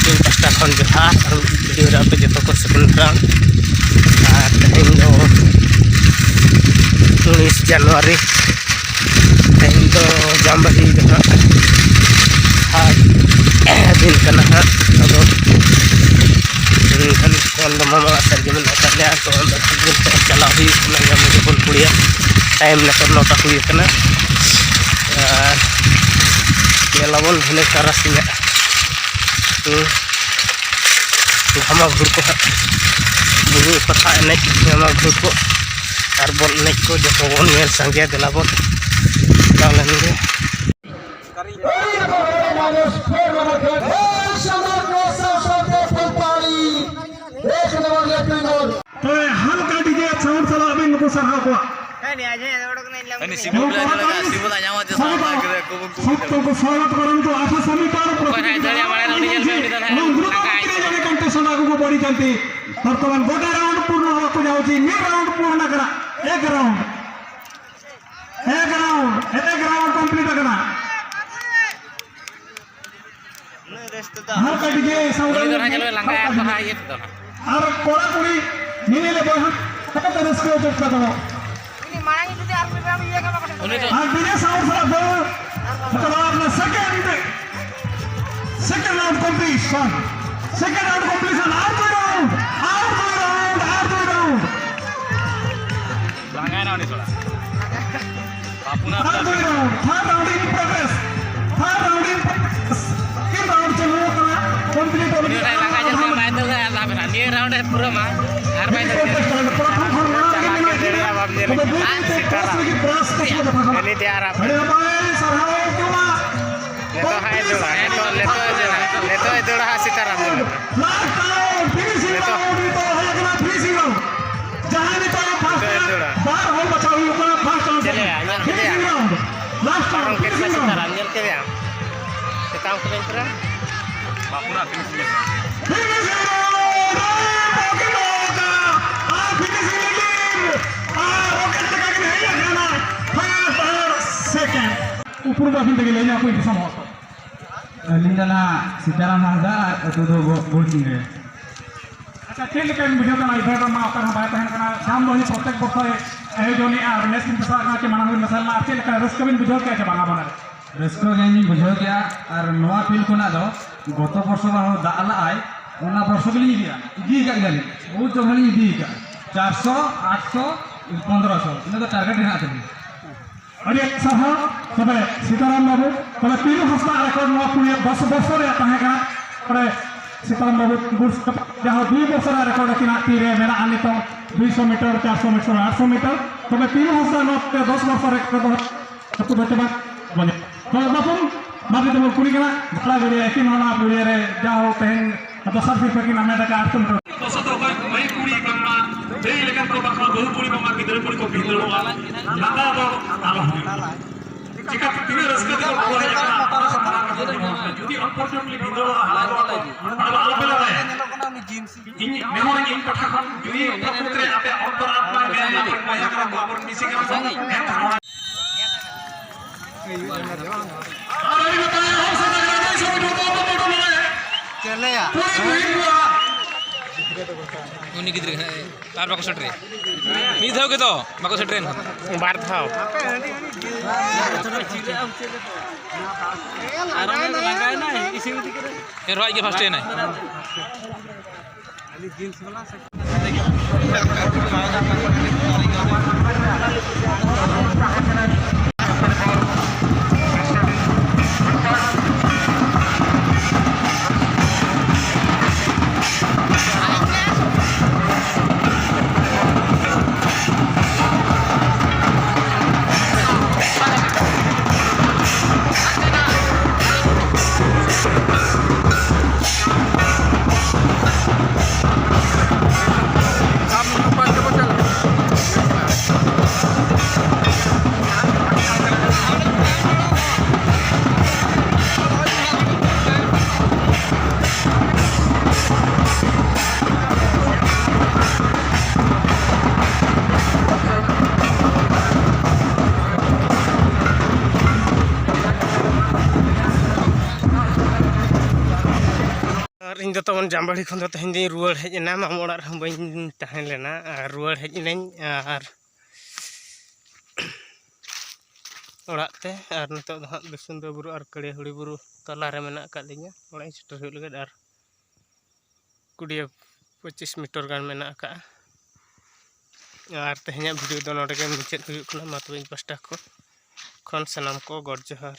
ᱤᱧ ᱯᱟᱥᱴᱟ ᱠᱷᱚᱱ ᱡᱚᱦᱟᱨ ᱟᱨ ᱵᱷᱤᱰᱤᱭᱳ ᱨᱮ ᱟᱯᱮ ᱡᱚᱛᱚ ᱠᱚ ᱥᱟᱹᱜᱩᱱ ᱜᱨᱟᱣᱩᱱᱰ ᱟᱨ ᱛᱮᱦᱮᱧ ᱫᱚ 19 ᱡᱟᱱᱩᱣᱟᱨᱤ ᱛᱮᱦᱮᱧ ᱫᱚ ᱡᱟᱢᱵᱟᱦᱤ ᱡᱟᱦᱟᱸ दिन करना है अब मामा सर्दी में तो चला हुई मुझे टाइम लेकर नौटा हुई लाबन भेले तारासी हमा घुर को बुरु कथा एने हमा घुर को और बल एने को जो बन मेल संगे दिलाबन ताले हल्का डीजे साउंड चला अभी नुको सरहा को सबको स्वागत करंतु आशा समीकरण कंटेस्टेंट आगु बढ़ी चलती वर्तमान गोटे राउंड पूर्ण होगा को जाउची ने राउंड पूर्ण करा एक राउंड कंप्लीट करा हल्का डीजे साउंड और कोड़ा कुड़ी नीले बहन तक तरस के उतर का दो ini मांगी तुझे आर पे ये का पकड़ और बिना साउंड से दो मतलब आपने सेकंड राउंड कंप्लीशन और दो राउंड लगा ना नहीं थोड़ा बापू ना third round in progress in round चलो कंप्लीट हो गया लगा जब मैं तो ये राउंड है पूरा मां हर बार ले तैयार आप ले तो है जोड़ा सीताराम ले तो चले लास्ट राउंड के सीताराम जल के या काम करें पूरा बापूरा ऊपर बाफिन तक ले जाओ कोई समझ लिंदला सीताराम हादा तो बोल सिंह अच्छा खेल के वीडियो का इधर मा ओकर हम बात कहन कना शाम बही प्रत्येक बखर ए जोनी आ नेस दिन पसा का के मानव मसल मा खेल का रस कबिन वीडियो के बना बना रस्को गेनी बुझो गया और नवा फील कोना दो गत वर्ष मा दाला आय ओना वर्ष गली दिया इदी का गली बहुत जगह इदी का 400 800 1500 इन तो टारगेट है आते अरे सह तबे सीताराम बाबू तबे 3 हफ्ता रिकॉर्ड नवा पुणे 10 वर्ष रे ताहे का अरे सीताराम बाबू गुड्स जहां 2 वर्ष रे रिकॉर्ड किना तीरे मेरा आनी तो 200 मीटर 400 मीटर 800 मीटर तबे 3 हफ्ता न 10 वर्ष रे तो बच्चे बात बने तो बापू बाबू तो कुड़ी केना भला वीडियो एकी माना वीडियो रे जाओ पहन तो सर फिर कि नामे का 800 मीटर तो तो मई कुड़ी कमा दे लेकिन को बखा बहु कुड़ी कमा गिदर कुड़ी को भिंदलो वाला लादा तो आला चिका तिने रस्का तो बोले एकरा अपना समाना का जुदी अनफॉर्चूनेटली भिंदलो हाला तो आला बेला है इन मेहमान इन कथा खन जुदी प्रकृति आपे अंतरात्मा में लापन पाया करा तो अपन मिसी का अरे बताया हो सकता है सब तो चले यार उन्हीं की तरह तार बाको सट्रे मी थाओ के तो बाको सट्रे बार थाओ आराम में लगाए ना इसी में दिखे ये रोई के फर्स्ट है ना खाली जींस वाला ᱤᱧ ᱫᱚ ᱛᱟᱵᱚᱱ ᱡᱟᱢᱵᱟᱲᱤ ᱠᱷᱚᱱ ᱫᱚ ᱛᱮᱦᱮᱧ ᱫᱚᱧ ᱨᱩᱣᱟᱹᱲ ᱦᱮᱡ ᱮᱱᱟ ᱢᱟᱢᱟ ᱚᱲᱟᱜ ᱨᱮᱦᱚᱸ ᱵᱟᱹᱧ ᱛᱟᱦᱮᱸ ᱞᱮᱱᱟ ᱟᱨ ᱨᱩᱣᱟᱹᱲ ᱦᱮᱡ ᱮᱱᱟᱹᱧ ᱟᱨ ᱚᱲᱟᱜ ᱛᱮ ᱟᱨ ᱱᱤᱛᱚᱜ ᱫᱚ ᱦᱟᱸᱜ ᱵᱤᱥᱩᱱᱫᱟ ᱵᱩᱨᱩ ᱟᱨ ᱠᱟᱲᱤᱭᱟᱹᱦᱩᱲᱤ ᱵᱩᱨᱩ ᱛᱟᱞᱟᱨᱮ ᱢᱮᱱᱟᱜ ᱟᱠᱟᱫ ᱞᱤᱧᱟ ᱚᱲᱟᱜ ᱤᱧ ᱥᱮᱴᱮᱨ ᱦᱩᱭᱩᱜ ᱞᱟᱹᱜᱤᱫ ᱟᱨ 20-25 ᱢᱤᱴᱟᱨ ᱜᱟᱱ ᱢᱮᱱᱟᱜ ᱟᱠᱟᱫᱼᱟ ᱟᱨ ᱛᱮᱦᱮᱧᱟᱜ ᱵᱷᱤᱰᱤᱭᱳ ᱫᱚ ᱱᱚᱰᱮ ᱜᱮ ᱢᱩᱪᱟᱹᱫ ᱦᱩᱭᱩᱜ ᱠᱟᱱᱟ ᱢᱟ ᱛᱚᱵᱮ ᱤᱧ ᱯᱟᱥᱴᱟ ᱠᱷᱚᱱ ᱥᱟᱱᱟᱢ ᱠᱚ ᱜᱚᱰ ᱡᱚᱦᱟᱨ